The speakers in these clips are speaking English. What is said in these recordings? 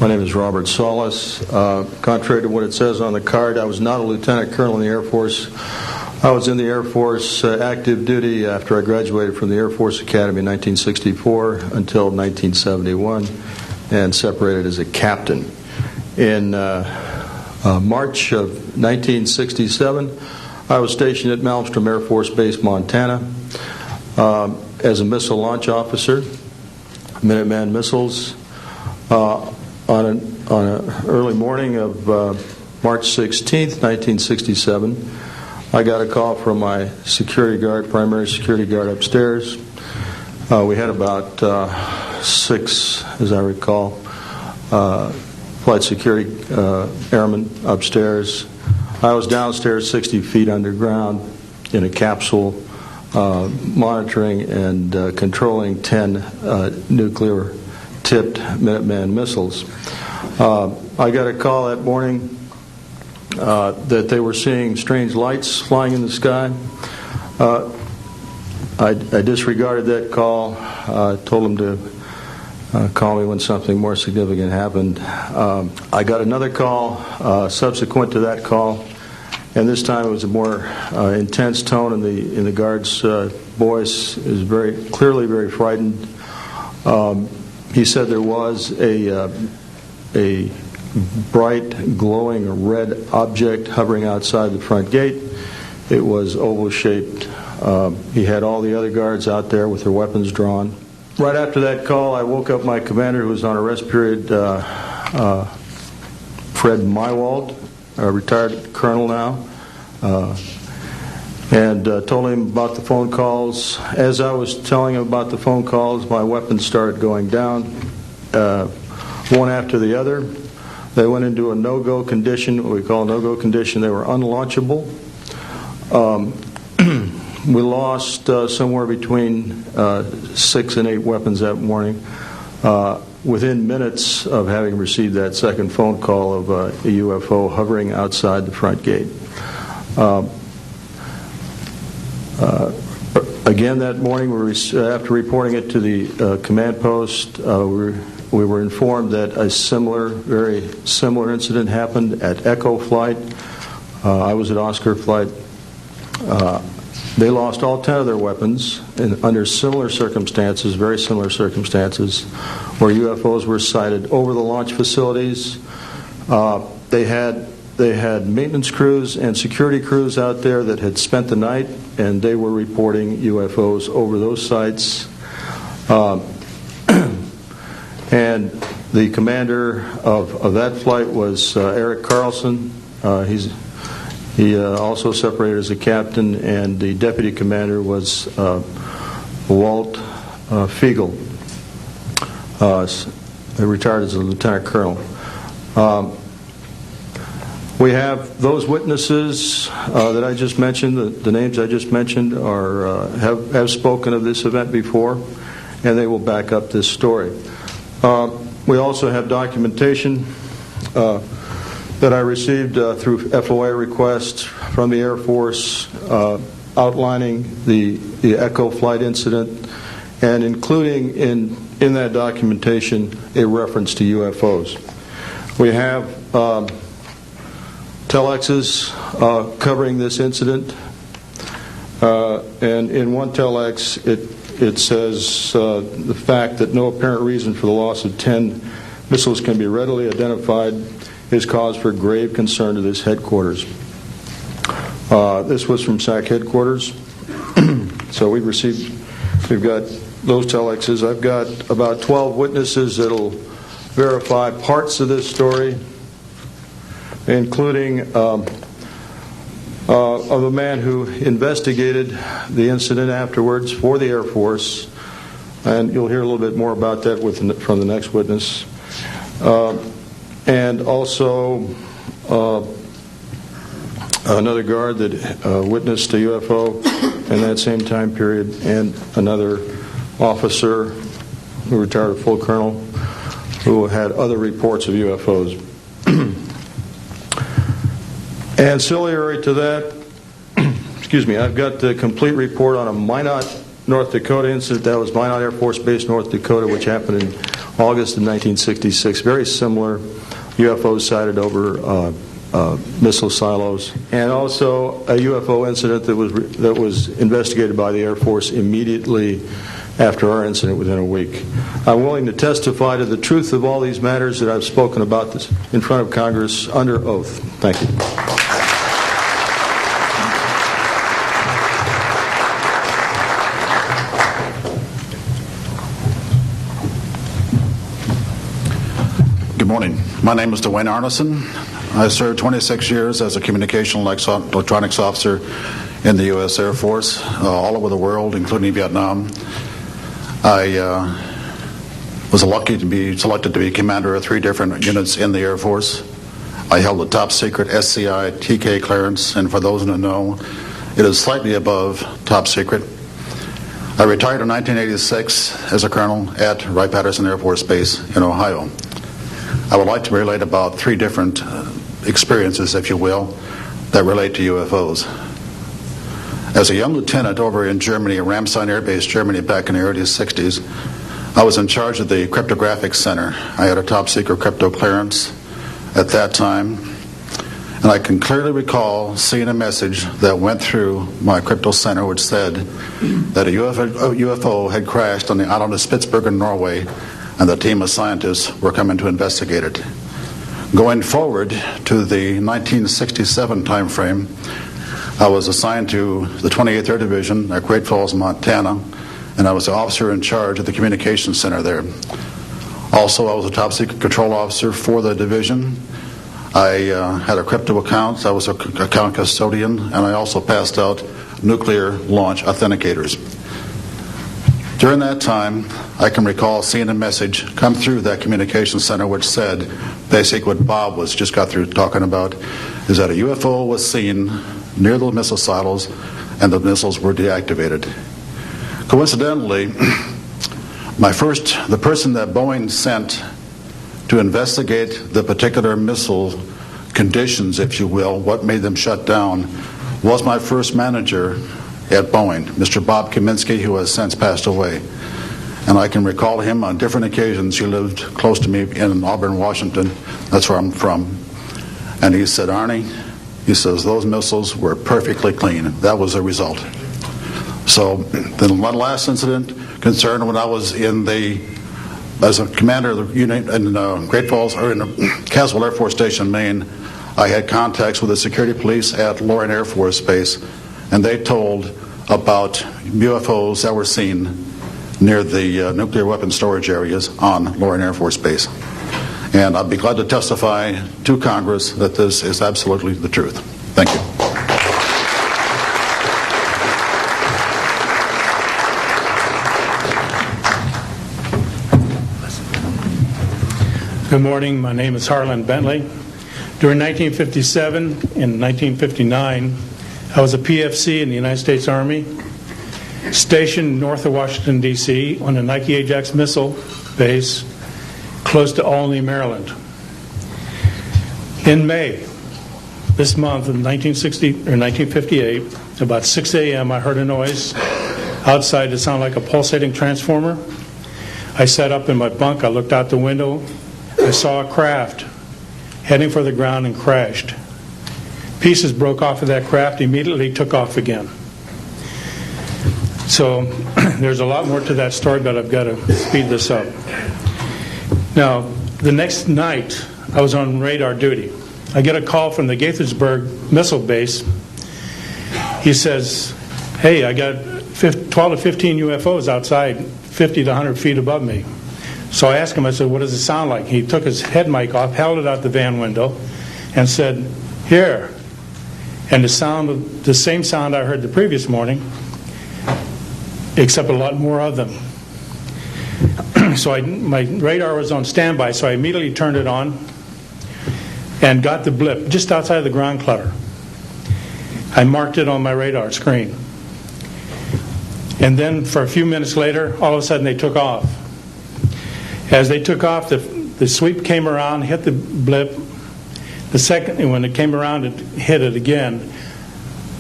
My name is Robert Solis. Contrary to what it says on the card, I was not a lieutenant colonel in the Air Force. I was in the Air Force active duty after I graduated from the Air Force Academy in 1964 until 1971 and separated as a captain. In March of 1967, I was stationed at Malmstrom Air Force Base, Montana, as a missile launch officer, Minuteman missiles. On an early morning of March 16th, 1967, I got a call from my primary security guard upstairs. We had about 6, as I recall, flight security airmen upstairs. I was downstairs 60 feet underground in a capsule monitoring and controlling 10 nuclear-tipped Minuteman missiles. I got a call that morning that they were seeing strange lights flying in the sky. I disregarded that call, told them to call me when something more significant happened. I got another call subsequent to that call, and this time it was a more intense tone in the guard's voice. It was very clearly very frightened. He said there was a bright, glowing red object hovering outside the front gate. It was oval-shaped. He had all the other guards out there with their weapons drawn. Right after that call, I woke up my commander, who was on a rest period, Fred Mywald, a retired colonel now, and told him about the phone calls. As I was telling him about the phone calls, my weapons started going down, one after the other. They went into a no-go condition, what we call a no-go condition. They were unlaunchable. We lost somewhere between 6 and 8 weapons that morning within minutes of having received that second phone call of a UFO hovering outside the front gate. Again that morning, after reporting it to the command post, we were informed that a very similar incident happened at Echo Flight. I was at Oscar Flight. They lost all 10 of their weapons under similar circumstances, very similar circumstances, where UFOs were sighted over the launch facilities. They had maintenance crews and security crews out there that had spent the night, and they were reporting UFOs over those sites. And the commander of that flight was Eric Carlson. He also separated as a captain, and the deputy commander was Walt Fiegel, retired as a lieutenant colonel. We have those witnesses that I just mentioned, the names I just mentioned, have spoken of this event before, and they will back up this story. We also have documentation that I received through FOA requests from the Air Force outlining the Echo Flight incident, and including in that documentation a reference to UFOs. We have telexes covering this incident, and in one telex it says the fact that no apparent reason for the loss of 10 missiles can be readily identified is cause for grave concern to this headquarters. This was from SAC headquarters. So we've got those telexes. I've got about 12 witnesses that'll verify parts of this story, including of a man who investigated the incident afterwards for the Air Force, and you'll hear a little bit more about that from the next witness. And also another guard that witnessed a UFO in that same time period, and another officer who retired a full colonel who had other reports of UFOs. Ancillary to that, I've got the complete report on a Minot, North Dakota incident. That was Minot Air Force Base, North Dakota, which happened August of 1966. Very similar UFOs sighted over missile silos, and also a UFO incident that was investigated by the Air Force immediately after our incident within a week. I'm willing to testify to the truth of all these matters that I've spoken about this in front of Congress under oath. Thank you. Good morning. My name is Dwayne Arneson. I served 26 years as a communication electronics officer in the U.S. Air Force, all over the world, including Vietnam. I was lucky to be selected to be commander of 3 different units in the Air Force. I held a top secret SCI TK clearance, and for those who don't know, it is slightly above top secret. I retired in 1986 as a colonel at Wright-Patterson Air Force Base in Ohio. I would like to relate about 3 different experiences, if you will, that relate to UFOs. As a young lieutenant over in Germany, at Ramstein Air Base, Germany, back in the early 60s, I was in charge of the cryptographic center. I had a top secret crypto clearance at that time, and I can clearly recall seeing a message that went through my crypto center which said that a UFO had crashed on the island of Spitsbergen, Norway, and the team of scientists were coming to investigate it. Going forward to the 1967 time frame, I was assigned to the 28th Air Division at Great Falls, Montana, and I was the officer in charge of the communications center there. Also, I was a top secret control officer for the division. I had a crypto account. I was an account custodian, and I also passed out nuclear launch authenticators. During that time, I can recall seeing a message come through that communications center which said, basically what Bob was just got through talking about, is that a UFO was seen near the missile silos and the missiles were deactivated. Coincidentally, the person that Boeing sent to investigate the particular missile conditions, if you will, what made them shut down, was my first manager at Boeing, Mr. Bob Kaminsky, who has since passed away. And I can recall him on different occasions. He lived close to me in Auburn, Washington. That's where I'm from. And he said, Arnie, he says, those missiles were perfectly clean. That was the result. So the last incident concerned when I was as a commander of the unit in Great Falls, or in Caswell Air Force Station, Maine, I had contacts with the security police at Loring Air Force Base, and they told about UFOs that were seen near the nuclear weapon storage areas on Loring Air Force Base. And I'd be glad to testify to Congress that this is absolutely the truth. Thank you. Good morning. My name is Harlan Bentley. During 1957 and 1959, I was a PFC in the United States Army, stationed north of Washington, D.C. on the Nike Ajax missile base close to Olney, Maryland. In May, this month of 1958, about 6 a.m., I heard a noise outside that sounded like a pulsating transformer. I sat up in my bunk. I looked out the window. I saw a craft heading for the ground and crashed. Pieces broke off of that craft, immediately took off again. So there's a lot more to that story, but I've got to speed this up. Now, the next night, I was on radar duty. I get a call from the Gaithersburg missile base. He says, hey, I got 12 to 15 UFOs outside, 50 to 100 feet above me. So I asked him, I said, what does it sound like? He took his head mic off, held it out the van window, and said, here. And the same sound I heard the previous morning, except a lot more of them. So my radar was on standby, so I immediately turned it on and got the blip just outside of the ground clutter. I marked it on my radar screen. And then for a few minutes later, all of a sudden they took off. As they took off, the sweep came around, hit the blip. The second, and when it came around, it hit it again.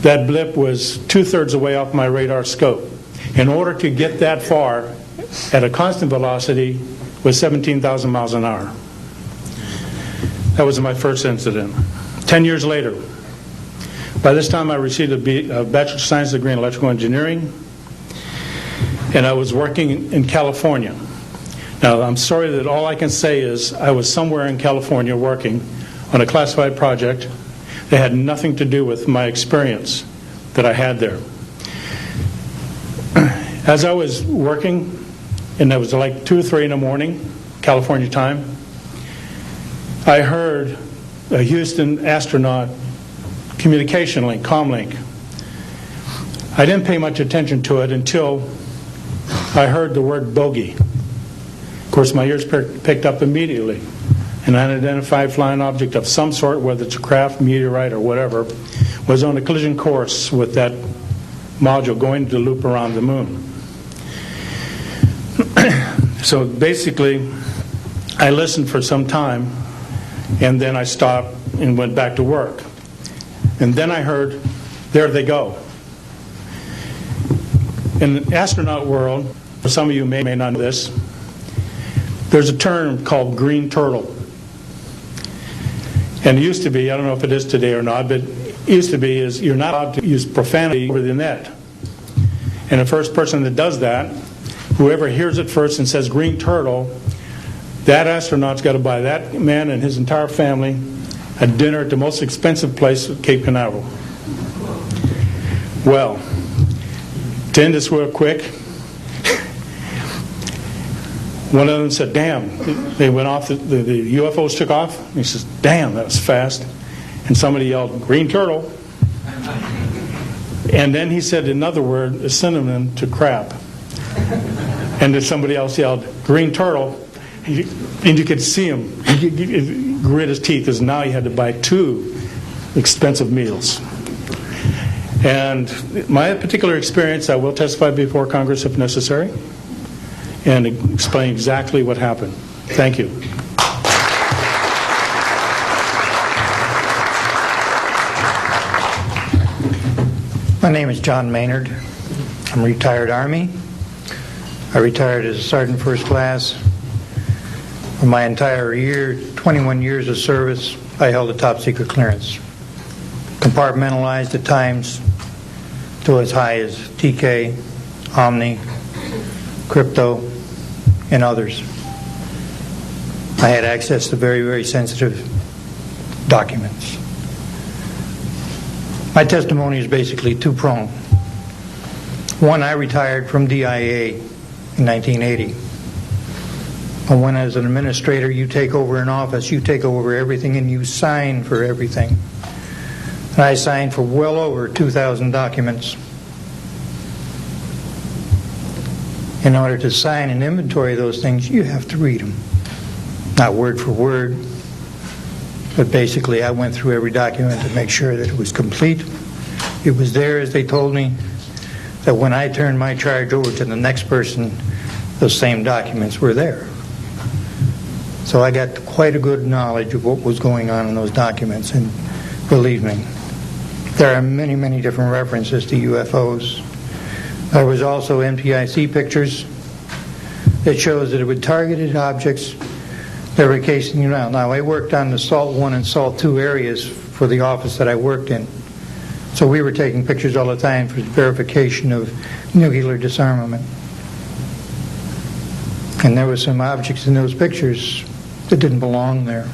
That blip was 2/3 away off my radar scope. In order to get that far at a constant velocity, was 17,000 miles an hour. That was my first incident. 10 years later, by this time I received a Bachelor of Science degree in electrical engineering, and I was working in California. Now, I'm sorry that all I can say is I was somewhere in California working on a classified project that had nothing to do with my experience that I had there. As I was working, and it was like 2 or 3 in the morning, California time, I heard a Houston astronaut communication link, comlink. I didn't pay much attention to it until I heard the word bogey. Of course, my ears picked up immediately. An unidentified flying object of some sort, whether it's a craft, meteorite, or whatever, was on a collision course with that module going to loop around the moon. So basically, I listened for some time, and then I stopped and went back to work. And then I heard, there they go. In the astronaut world, some of you may not know this, there's a term called green turtle. And it used to be, I don't know if it is today or not, but it used to be is you're not allowed to use profanity over the net. And the first person that does that, whoever hears it first and says green turtle, that astronaut's got to buy that man and his entire family a dinner at the most expensive place at Cape Canaveral. Well, to end this real quick, one of them said, damn, they went off, the UFOs took off. And he says, damn, that was fast. And somebody yelled, green turtle. And then he said another word, a synonym to crap. And then somebody else yelled, green turtle. And you could see him grit his teeth, because now he had to buy 2 expensive meals. And my particular experience, I will testify before Congress if necessary, and explain exactly what happened. Thank you. My name is John Maynard. I'm a retired Army. I retired as a Sergeant First Class. For my entire 21 years of service, I held a top secret clearance. Compartmentalized at times to as high as TK, Omni, Crypto, and others. I had access to very, very sensitive documents. My testimony is basically 2-pronged. One, I retired from DIA in 1980. And when as an administrator you take over an office, you take over everything and you sign for everything. And I signed for well over 2,000 documents. In order to sign and inventory those things, you have to read them. Not word for word, but basically I went through every document to make sure that it was complete. It was there, as they told me, that when I turned my charge over to the next person, those same documents were there. So I got quite a good knowledge of what was going on in those documents, and believe me, there are many, many different references to UFOs. There was also NPIC pictures that shows that it would targeted objects that were casing you out. Now, I worked on the SALT 1 and SALT 2 areas for the office that I worked in. So we were taking pictures all the time for verification of nuclear disarmament. And there were some objects in those pictures that didn't belong there.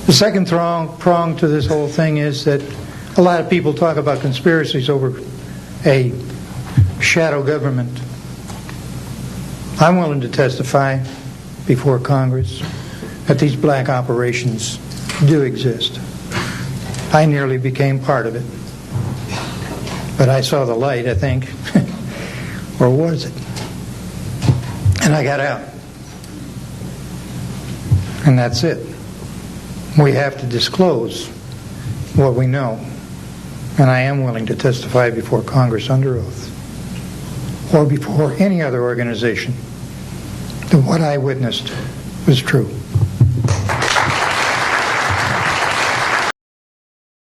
The second prong to this whole thing is that a lot of people talk about conspiracies over a shadow government. I'm willing to testify before Congress that these black operations do exist. I nearly became part of it. But I saw the light, I think. Or was it? And I got out. And that's it. We have to disclose what we know. And I am willing to testify before Congress under oath, or before any other organization, that what I witnessed was true.